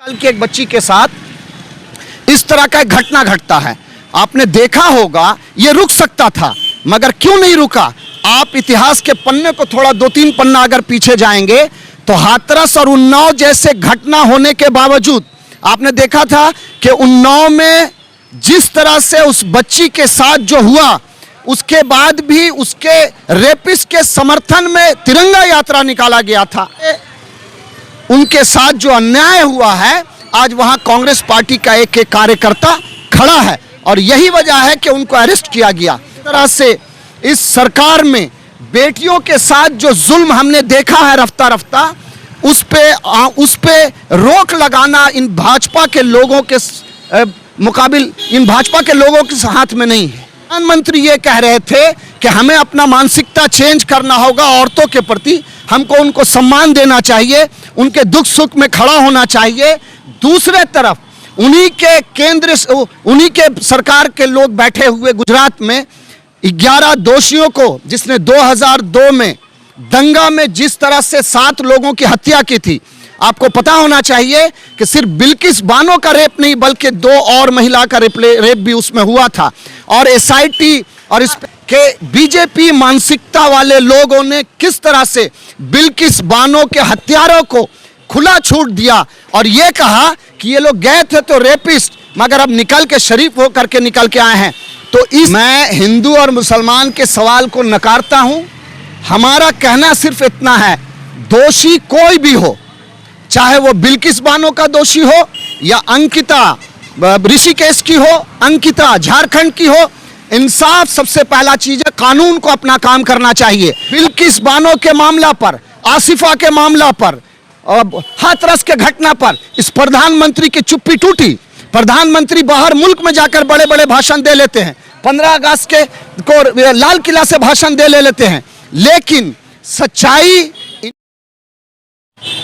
साल की एक बच्ची के साथ इस तरह का एक घटना घटता है। आपने देखा होगा ये रुक सकता था, मगर क्यों नहीं रुका? आप इतिहास के पन्ने को थोड़ा 2-3 पन्ना अगर पीछे जाएंगे तो हाथरस और उन्नाव जैसे घटना होने के बावजूद आपने देखा था कि उन्नाव में जिस तरह से उस बच्ची के साथ जो हुआ, उसके बाद भी उसके रेपिस्ट के समर्थन में तिरंगा यात्रा निकाला गया था। उनके साथ जो अन्याय हुआ है, आज वहां कांग्रेस पार्टी का एक कार्यकर्ता खड़ा है और यही वजह है कि उनको अरेस्ट किया गया। इस तरह से इस सरकार में बेटियों के साथ जो जुल्म हमने देखा है रफ्ता रफ्ता, उस पे रोक लगाना इन भाजपा के लोगों के मुकाबिल इन भाजपा के लोगों के हाथ में नहीं है। प्रधानमंत्री ये कह रहे थे कि हमें अपना मानसिकता चेंज करना होगा, औरतों के प्रति हमको उनको सम्मान देना चाहिए, उनके दुख सुख में खड़ा होना चाहिए। दूसरे तरफ उन्हीं के सरकार के लोग बैठे हुए गुजरात में 11 दोषियों को, जिसने 2002 में दंगा में जिस तरह से 7 लोगों की हत्या की थी, आपको पता होना चाहिए कि सिर्फ बिल्किस बानो का रेप नहीं बल्कि 2 और महिला का रेप भी उसमें हुआ था। और एसआईटी और इस के बीजेपी मानसिकता वाले लोगों ने किस तरह से बिल्किस बानो के हत्यारों को खुला छूट दिया और ये कहा कि ये लोग गए थे तो रेपिस्ट, मगर अब निकल के शरीफ होकर के निकल के आए हैं। तो मैं हिंदू और मुसलमान के सवाल को नकारता हूं। हमारा कहना सिर्फ इतना है, दोषी कोई भी हो, चाहे वो बिल्किस बानो का दोषी हो या अंकिता ऋषिकेश की हो, अंकिता झारखंड की हो, इंसाफ सबसे पहला चीज है। कानून को अपना काम करना चाहिए। बिल्किस बानो के मामला पर, आसिफा के मामला पर, हाथरस के घटना पर इस प्रधानमंत्री की चुप्पी टूटी। प्रधानमंत्री बाहर मुल्क में जाकर बड़े बड़े भाषण दे लेते हैं, 15 अगस्त को लाल किला से भाषण दे लेते हैं, लेकिन सच्चाई।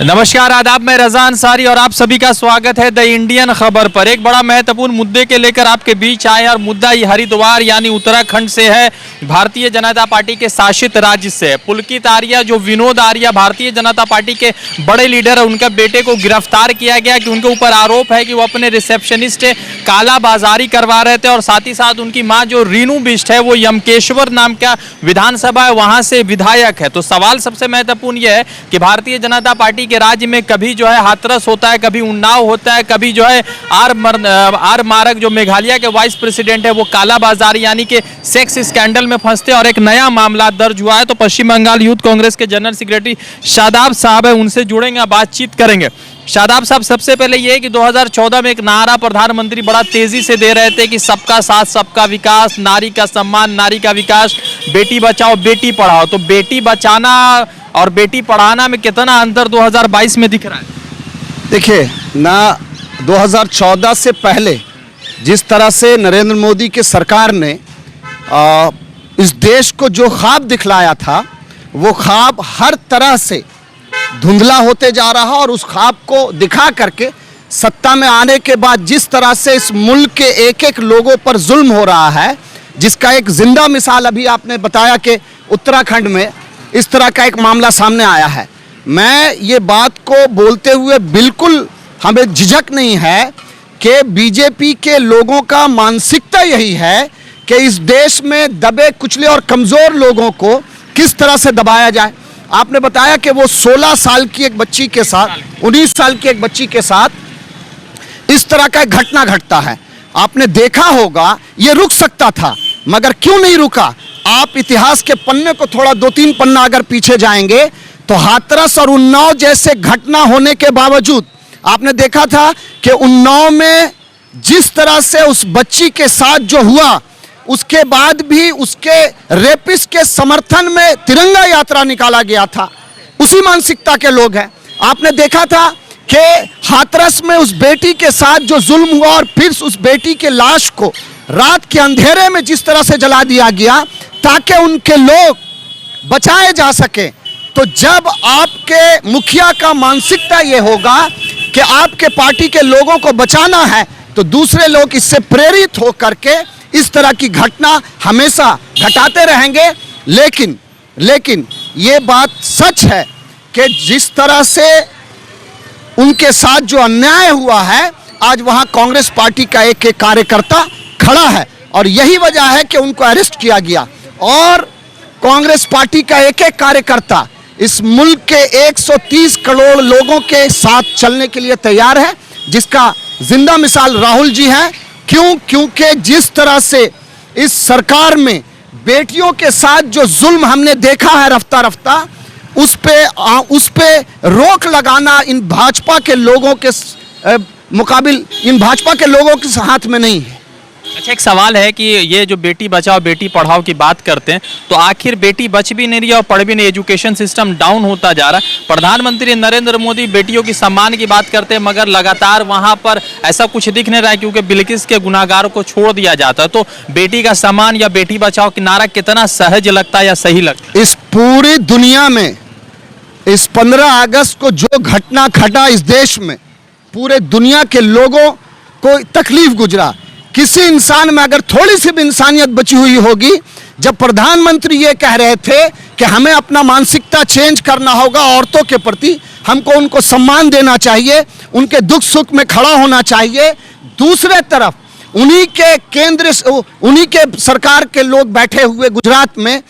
नमस्कार, आदाब, मैं रजा अंसारी और आप सभी का स्वागत है द इंडियन खबर पर। एक बड़ा महत्वपूर्ण मुद्दे के लेकर आपके बीच आए और मुद्दा ये हरिद्वार यानी उत्तराखंड से है। भारतीय जनता पार्टी के शासित राज्य से पुलकित आर्या, जो विनोद आर्या भारतीय जनता पार्टी के बड़े लीडर है, उनके बेटे को गिरफ्तार किया गया कि उनके ऊपर आरोप है कि वो अपने रिसेप्शनिस्ट काला बाजारी करवा रहे थे और साथ ही साथ उनकी माँ जो रीनू बिष्ट है वो यमकेश्वर नाम का विधानसभा है वहाँ से विधायक है। तो सवाल सबसे महत्वपूर्ण यह है कि भारतीय जनता पार्टी के राज्य में कभी जो है हाथरस होता है, कभी उन्नाव होता है, कभी जो है आर मारक जो मेघालय के वाइस प्रेसिडेंट है वो काला बाजारी यानी कि सेक्स स्कैंडल में फंसते और एक नया मामला दर्ज हुआ है। तो पश्चिम बंगाल यूथ कांग्रेस के जनरल सेक्रेटरी शादाब साहब है, उनसे जुड़ेंगे, बातचीत करेंगे। शादाब साहब, सबसे पहले ये है कि 2014 में एक नारा प्रधानमंत्री बड़ा तेजी से दे रहे थे कि सबका साथ सबका विकास, नारी का सम्मान, नारी का विकास, बेटी बचाओ बेटी पढ़ाओ। तो बेटी बचाना और बेटी पढ़ाना में कितना अंतर 2022 में दिख रहा है? देखिए ना, 2014 से पहले जिस तरह से नरेंद्र मोदी की सरकार ने इस देश को जो ख्वाब दिखलाया था, वो ख्वाब हर तरह से धुंधला होते जा रहा और उस ख्वाब को दिखा करके सत्ता में आने के बाद जिस तरह से इस मुल्क के एक एक लोगों पर जुल्म हो रहा है, जिसका एक जिंदा मिसाल अभी आपने बताया कि उत्तराखंड में इस तरह का एक मामला सामने आया है। मैं ये बात को बोलते हुए बिल्कुल हमें झिझक नहीं है कि बीजेपी के लोगों का मानसिकता यही है कि इस देश में दबे कुचले और कमज़ोर लोगों को किस तरह से दबाया जाए। आपने बताया कि वो 16 साल की एक बच्ची के साथ, 19 साल की एक बच्ची के साथ इस तरह का एक घटना घटता है। आपने देखा होगा ये रुक सकता था, मगर क्यों नहीं रुका? आप इतिहास के पन्ने को थोड़ा 2-3 पन्ना अगर पीछे जाएंगे तो हाथरस और उन्नाव जैसे घटना होने के बावजूद आपने देखा था कि उन्नाव में जिस तरह से उस बच्ची के साथ जो हुआ, उसके बाद भी उसके रेपिस्ट के समर्थन में तिरंगा यात्रा निकाला गया था। उसी मानसिकता के लोग हैं। आपने देखा था कि हाथरस में उस बेटी के साथ जो जुल्म हुआ और फिर उस बेटी के लाश को रात के अंधेरे में जिस तरह से जला दिया गया ताकि उनके लोग बचाए जा सके। तो जब आपके मुखिया का मानसिकता ये होगा कि आपके पार्टी के लोगों को बचाना है, तो दूसरे लोग इससे प्रेरित हो करके इस तरह की घटना हमेशा घटाते रहेंगे। लेकिन ये बात सच है कि जिस तरह से उनके साथ जो अन्याय हुआ है, आज वहां कांग्रेस पार्टी का एक एक कार्यकर्ता खड़ा है और यही वजह है कि उनको अरेस्ट किया गया। और कांग्रेस पार्टी का एक एक कार्यकर्ता इस मुल्क के 130 करोड़ लोगों के साथ चलने के लिए तैयार है, जिसका जिंदा मिसाल राहुल जी हैं। क्योंकि जिस तरह से इस सरकार में बेटियों के साथ जो जुल्म हमने देखा है रफ्ता रफ्ता, उस पे रोक लगाना इन भाजपा के लोगों के मुकाबिल इन भाजपा के लोगों के हाथ में नहीं है। अच्छा, एक सवाल है कि ये जो बेटी बचाओ बेटी पढ़ाओ की बात करते हैं, तो आखिर बेटी बच भी नहीं रही है और पढ़ भी नहीं, एजुकेशन सिस्टम डाउन होता जा रहा है। प्रधानमंत्री नरेंद्र मोदी बेटियों की सम्मान की बात करते हैं, मगर लगातार वहां पर ऐसा कुछ दिख नहीं रहा है, क्योंकि बिल्किस के गुनाहगारों को छोड़ दिया जाता है। तो बेटी का सम्मान या बेटी बचाओ की नारा कितना सहज लगता है या सही लगता है? इस पूरी दुनिया में इस 15 अगस्त को जो घटना घटा इस देश में, पूरे दुनिया के लोगों को तकलीफ गुजरा। किसी इंसान में अगर थोड़ी सी भी इंसानियत बची हुई होगी, जब प्रधानमंत्री ये कह रहे थे कि हमें अपना मानसिकता चेंज करना होगा औरतों के प्रति, हमको उनको सम्मान देना चाहिए, उनके दुख सुख में खड़ा होना चाहिए। दूसरे तरफ उन्हीं के सरकार के लोग बैठे हुए गुजरात में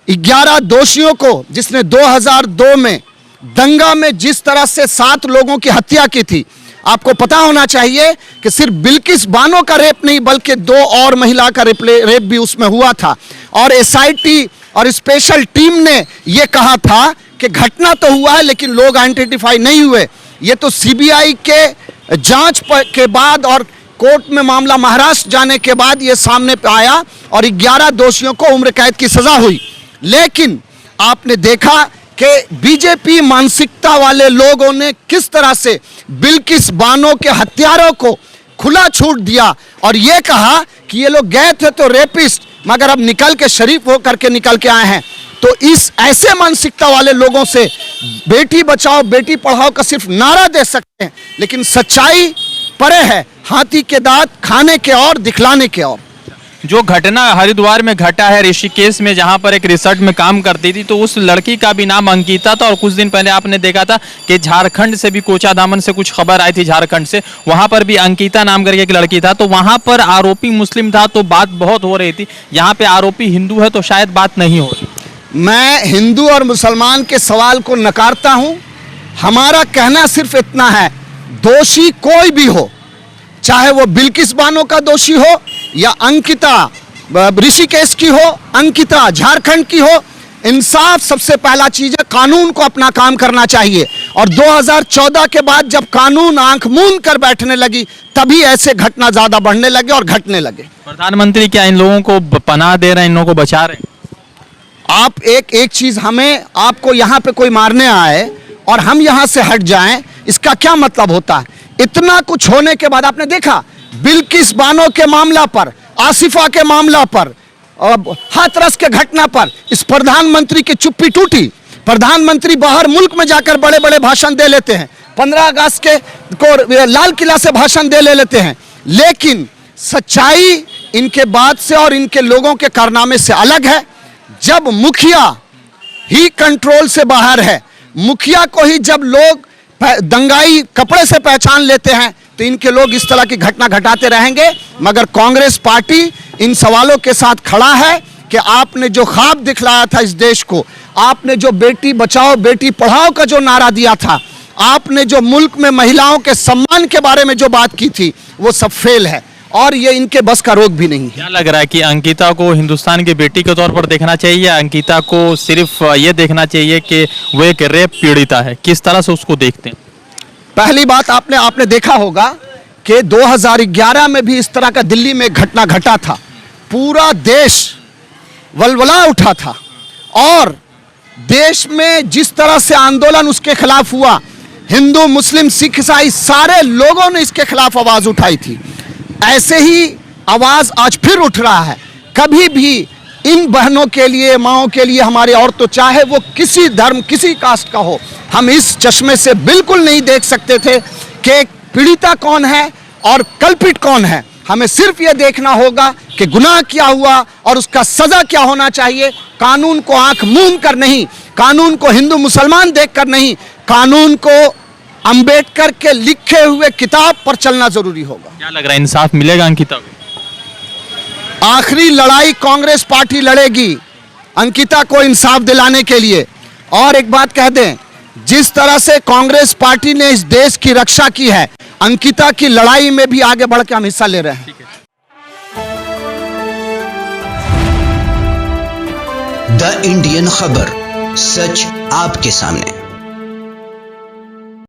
11 दोषियों को, जिसने 2002 में दंगा में जिस तरह से 7 लोगों की हत्या की थी, आपको पता होना चाहिए कि सिर्फ बिल्किस बानो का रेप नहीं बल्कि 2 और महिला का रेप भी उसमें हुआ था। और एसआईटी और स्पेशल टीम ने यह कहा था कि घटना तो हुआ है लेकिन लोग आइडेंटिफाई नहीं हुए। ये तो सीबीआई के जांच के बाद और कोर्ट में मामला महाराष्ट्र जाने के बाद ये सामने पे आया और 11 दोषियों को उम्र कैद की सजा हुई। लेकिन आपने देखा कि बीजेपी मानसिकता वाले लोगों ने किस तरह से बिल्किस बानो के हत्यारों को खुला छूट दिया और यह कहा कि ये लोग गए थे तो रेपिस्ट, मगर अब निकल के शरीफ होकर के निकल के आए हैं। तो इस ऐसे मानसिकता वाले लोगों से बेटी बचाओ बेटी पढ़ाओ का सिर्फ नारा दे सकते हैं, लेकिन सच्चाई परे है हाथी के दांत खाने के और दिखलाने के और। जो घटना हरिद्वार में घटा है, ऋषिकेश में, जहां पर एक रिसर्च में काम करती थी, तो उस लड़की का भी नाम अंकिता था। और कुछ दिन पहले आपने देखा था कि झारखंड से भी, कोचा दामन से कुछ खबर आई थी झारखंड से, वहां पर भी अंकिता नाम करके एक लड़की था। तो वहां पर आरोपी मुस्लिम था तो बात बहुत हो रही थी, यहाँ पे आरोपी हिंदू है तो शायद बात नहीं हो रही। मैं हिंदू और मुसलमान के सवाल को नकारता हूं। हमारा कहना सिर्फ इतना है, दोषी कोई भी हो, चाहे वो बिल्किस बानो का दोषी हो या अंकिता ऋषिकेश की हो, अंकिता झारखंड की हो, इंसाफ सबसे पहला चीज है। कानून को अपना काम करना चाहिए। और 2014 के बाद जब कानून आंख मूंद कर बैठने लगी, तभी ऐसे घटना ज्यादा बढ़ने लगे और घटने लगे। प्रधानमंत्री क्या इन लोगों को पनाह दे रहे हैं, इन लोगों को बचा रहे हैं? आप एक चीज, हमें आपको यहाँ पे कोई मारने आए और हम यहाँ से हट जाएं, इसका क्या मतलब होता है? इतना कुछ होने के बाद आपने देखा बिल्किस बानो के मामला पर, आसिफा के मामला पर, हाथरस के घटना पर इस प्रधानमंत्री की चुप्पी टूटी। प्रधानमंत्री बाहर मुल्क में जाकर बड़े बड़े भाषण दे लेते हैं, 15 अगस्त को लाल किला से भाषण दे लेते हैं, लेकिन सच्चाई इनके बात से और इनके लोगों के कारनामे से अलग है। जब मुखिया ही कंट्रोल से बाहर है, मुखिया को ही जब लोग दंगाई कपड़े से पहचान लेते हैं, तो इनके लोग इस तरह की घटना घटाते रहेंगे। मगर कांग्रेस पार्टी इन सवालों के साथ खड़ा है कि आपने जो ख्वाब दिखलाया था इस देश को, आपने जो बेटी बचाओ बेटी पढ़ाओ का जो नारा दिया था, आपने जो मुल्क में महिलाओं के सम्मान के बारे में जो बात की थी, वो सब फेल है और ये इनके बस का रोग भी नहीं है। क्या लग रहा है कि अंकिता को हिंदुस्तान की बेटी के तौर पर देखना चाहिए या अंकिता को सिर्फ ये देखना चाहिए कि वो एक रेप पीड़िता है? किस तरह से उसको देखते हैं? पहली बात, आपने देखा होगा कि 2011 में भी इस तरह का दिल्ली में घटना घटा था, पूरा देश वलवला उठा था और देश में जिस तरह से आंदोलन उसके खिलाफ हुआ, हिंदू मुस्लिम सिख ईसाई सारे लोगों ने इसके खिलाफ आवाज उठाई थी। ऐसे ही आवाज आज फिर उठ रहा है। कभी भी इन बहनों के लिए, माओं के लिए, हमारे औरतों, चाहे वो किसी धर्म किसी कास्ट का हो, हम इस चश्मे से बिल्कुल नहीं देख सकते थे कि पीड़िता कौन है और कल्पित कौन है। हमें सिर्फ ये देखना होगा कि गुनाह क्या हुआ और उसका सजा क्या होना चाहिए। कानून को आंख मूंद कर नहीं, कानून को हिंदू मुसलमान देखकर नहीं, कानून को अंबेडकर के लिखे हुए किताब पर चलना जरूरी होगा। क्या लग रहा है, इंसाफ मिलेगा अंकिता को? आखिरी लड़ाई कांग्रेस पार्टी लड़ेगी अंकिता को इंसाफ दिलाने के लिए। और एक बात कह दें, जिस तरह से कांग्रेस पार्टी ने इस देश की रक्षा की है, अंकिता की लड़ाई में भी आगे बढ़ के हम हिस्सा ले रहे हैं। द इंडियन खबर, सच आपके सामने।